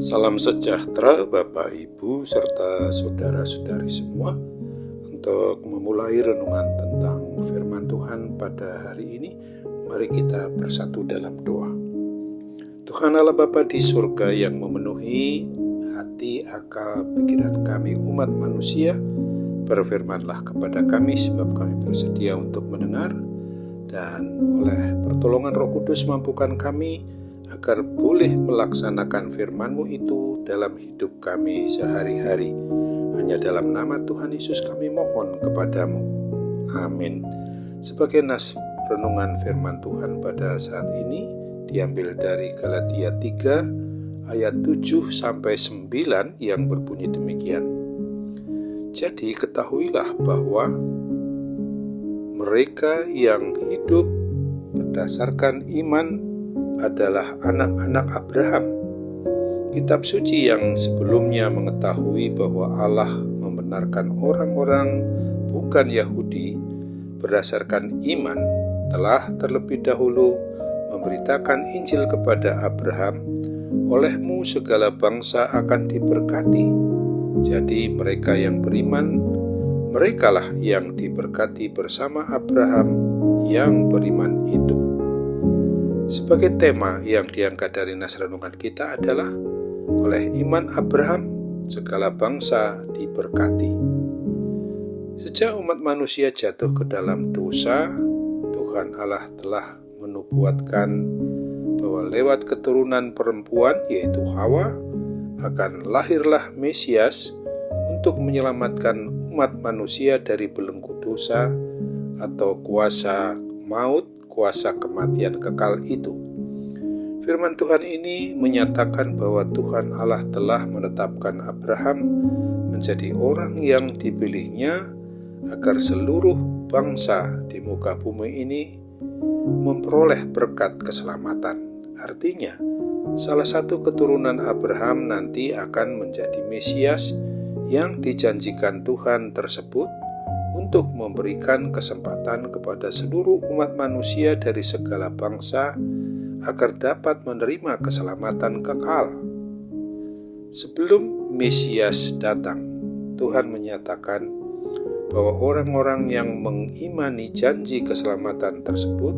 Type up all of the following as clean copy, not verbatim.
Salam sejahtera Bapak Ibu serta saudara-saudari semua. Untuk memulai renungan tentang firman Tuhan pada hari ini, mari kita bersatu dalam doa. Tuhan Allah Bapa di surga yang memenuhi hati, akal, pikiran kami umat manusia, berfirmanlah kepada kami sebab kami bersedia untuk mendengar, dan oleh pertolongan Roh Kudus mampukan kami agar boleh melaksanakan firman-Mu itu dalam hidup kami sehari-hari. Hanya dalam nama Tuhan Yesus kami mohon kepadamu. Amin. Sebagai nas renungan firman Tuhan pada saat ini diambil dari Galatia 3 ayat 7-9 yang berbunyi demikian. Jadi ketahuilah bahwa mereka yang hidup berdasarkan iman adalah anak-anak Abraham. Kitab suci yang sebelumnya mengetahui bahwa Allah membenarkan orang-orang bukan Yahudi berdasarkan iman, telah terlebih dahulu memberitakan Injil kepada Abraham, olehmu segala bangsa akan diberkati. Jadi mereka yang beriman, merekalah yang diberkati bersama Abraham yang beriman itu. Sebagai tema yang diangkat dari nas renungan kita adalah oleh iman Abraham, segala bangsa diberkati. Sejak umat manusia jatuh ke dalam dosa, Tuhan Allah telah menubuatkan bahwa lewat keturunan perempuan yaitu Hawa akan lahirlah Mesias untuk menyelamatkan umat manusia dari belenggu dosa atau kuasa maut, kuasa kematian kekal itu. Firman Tuhan ini menyatakan bahwa Tuhan Allah telah menetapkan Abraham menjadi orang yang dipilihnya agar seluruh bangsa di muka bumi ini memperoleh berkat keselamatan. Artinya, salah satu keturunan Abraham nanti akan menjadi Mesias yang dijanjikan Tuhan tersebut untuk memberikan kesempatan kepada seluruh umat manusia dari segala bangsa agar dapat menerima keselamatan kekal. Sebelum Mesias datang, Tuhan menyatakan bahwa orang-orang yang mengimani janji keselamatan tersebut,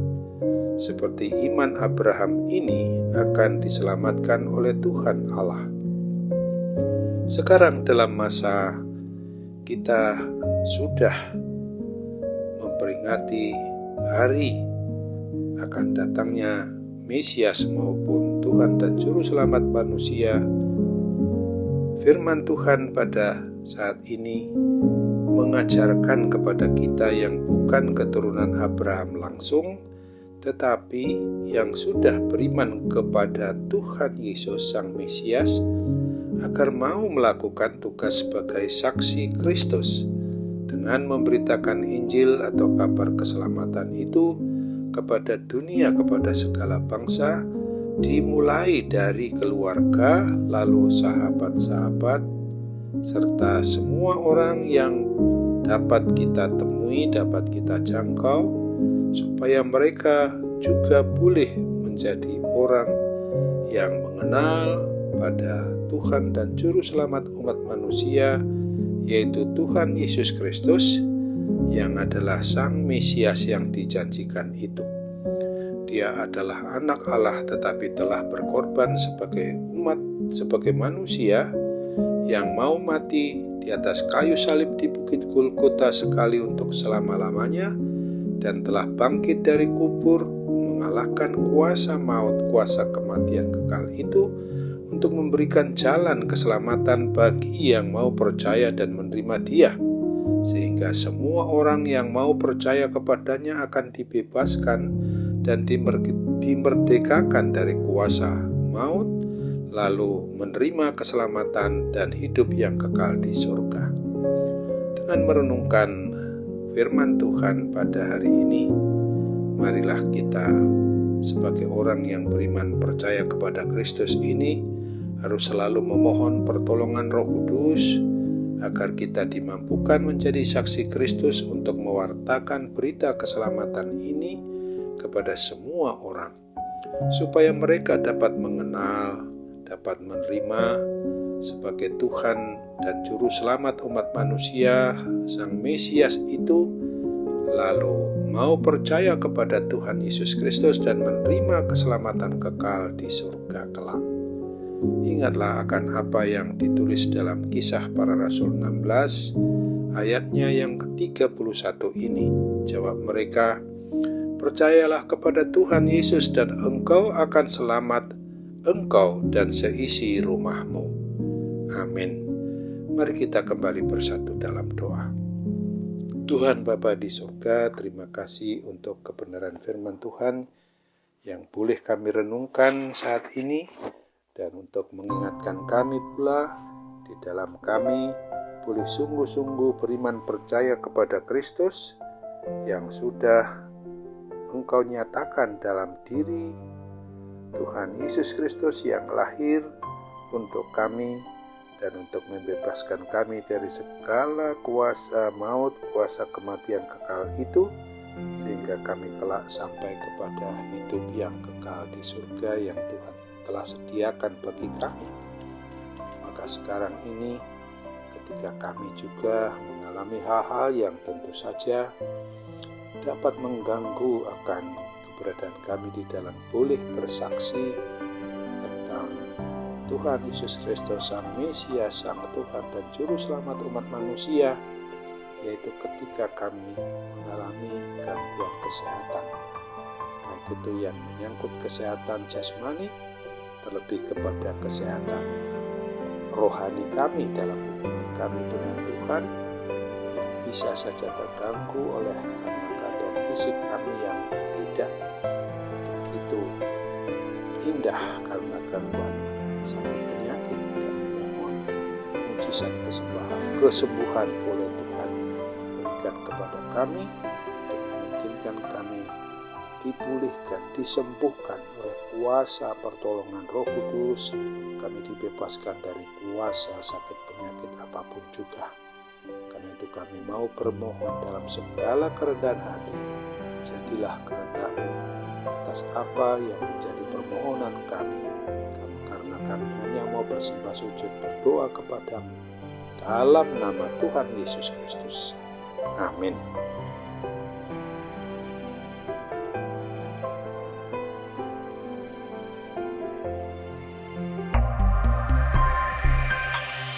seperti iman Abraham ini, akan diselamatkan oleh Tuhan Allah. Sekarang dalam masa kita sudah memperingati hari akan datangnya Mesias maupun Tuhan dan Juru Selamat manusia, firman Tuhan pada saat ini mengajarkan kepada kita yang bukan keturunan Abraham langsung, tetapi yang sudah beriman kepada Tuhan Yesus Sang Mesias, agar mau melakukan tugas sebagai saksi Kristus dengan memberitakan Injil atau kabar keselamatan itu kepada dunia, kepada segala bangsa, dimulai dari keluarga, lalu sahabat-sahabat, serta semua orang yang dapat kita temui, dapat kita jangkau, supaya mereka juga boleh menjadi orang yang mengenal pada Tuhan dan Juru Selamat umat manusia, yaitu Tuhan Yesus Kristus, yang adalah Sang Mesias yang dijanjikan itu. Dia adalah anak Allah tetapi telah berkorban sebagai umat, sebagai manusia yang mau mati di atas kayu salib di Bukit Golgota sekali untuk selama-lamanya, dan telah bangkit dari kubur mengalahkan kuasa maut, kuasa kematian kekal itu, untuk memberikan jalan keselamatan bagi yang mau percaya dan menerima Dia, sehingga semua orang yang mau percaya kepadanya akan dibebaskan dan dimerdekakan dari kuasa maut, lalu menerima keselamatan dan hidup yang kekal di surga. Dengan merenungkan firman Tuhan pada hari ini, marilah kita sebagai orang yang beriman percaya kepada Kristus ini harus selalu memohon pertolongan Roh Kudus agar kita dimampukan menjadi saksi Kristus untuk mewartakan berita keselamatan ini kepada semua orang, supaya mereka dapat mengenal dapat menerima sebagai Tuhan dan Juru Selamat umat manusia, Sang Mesias itu, lalu mau percaya kepada Tuhan Yesus Kristus dan menerima keselamatan kekal di surga kelak. Ingatlah akan apa yang ditulis dalam Kisah Para Rasul 16 ayatnya yang ke-31 ini. Jawab mereka, "Percayalah kepada Tuhan Yesus dan engkau akan selamat, engkau dan seisi rumahmu." Amin. Mari kita kembali bersatu dalam doa. Tuhan Bapa di surga, terima kasih untuk kebenaran firman Tuhan yang boleh kami renungkan saat ini, dan untuk mengingatkan kami pula di dalam kami boleh sungguh-sungguh beriman percaya kepada Kristus yang sudah Engkau nyatakan dalam diri Tuhan Yesus Kristus yang lahir untuk kami dan untuk membebaskan kami dari segala kuasa maut, kuasa kematian kekal itu, sehingga kami kelak sampai kepada hidup yang kekal di surga yang Tuhan telah sediakan bagi kami. Maka sekarang ini, ketika kami juga mengalami hal-hal yang tentu saja dapat mengganggu akan keberadaan kami di dalam boleh bersaksi tentang Tuhan Yesus Kristus, Sang Mesias, Sang Tuhan dan Juru Selamat umat manusia, yaitu ketika kami mengalami gangguan kesehatan, baik itu yang menyangkut kesehatan jasmani, terlebih kepada kesehatan rohani kami dalam hubungan kami dengan Tuhan, yang bisa saja terganggu oleh karena keadaan fisik kami yang tidak begitu indah karena gangguan sakit penyakit. Kami mohon mujizat kesembuhan oleh Tuhan berikan kepada kami untuk memungkinkan kami dipulihkan, disembuhkan oleh kuasa pertolongan Roh Kudus. Kami dibebaskan dari kuasa sakit penyakit apapun juga. Karena itu kami mau bermohon dalam segala kerendahan hati, jadilah kehendak-Mu atas apa yang menjadi permohonan kami, karena kami hanya mau bersembah sujud berdoa kepada-Mu dalam nama Tuhan Yesus Kristus. Amin.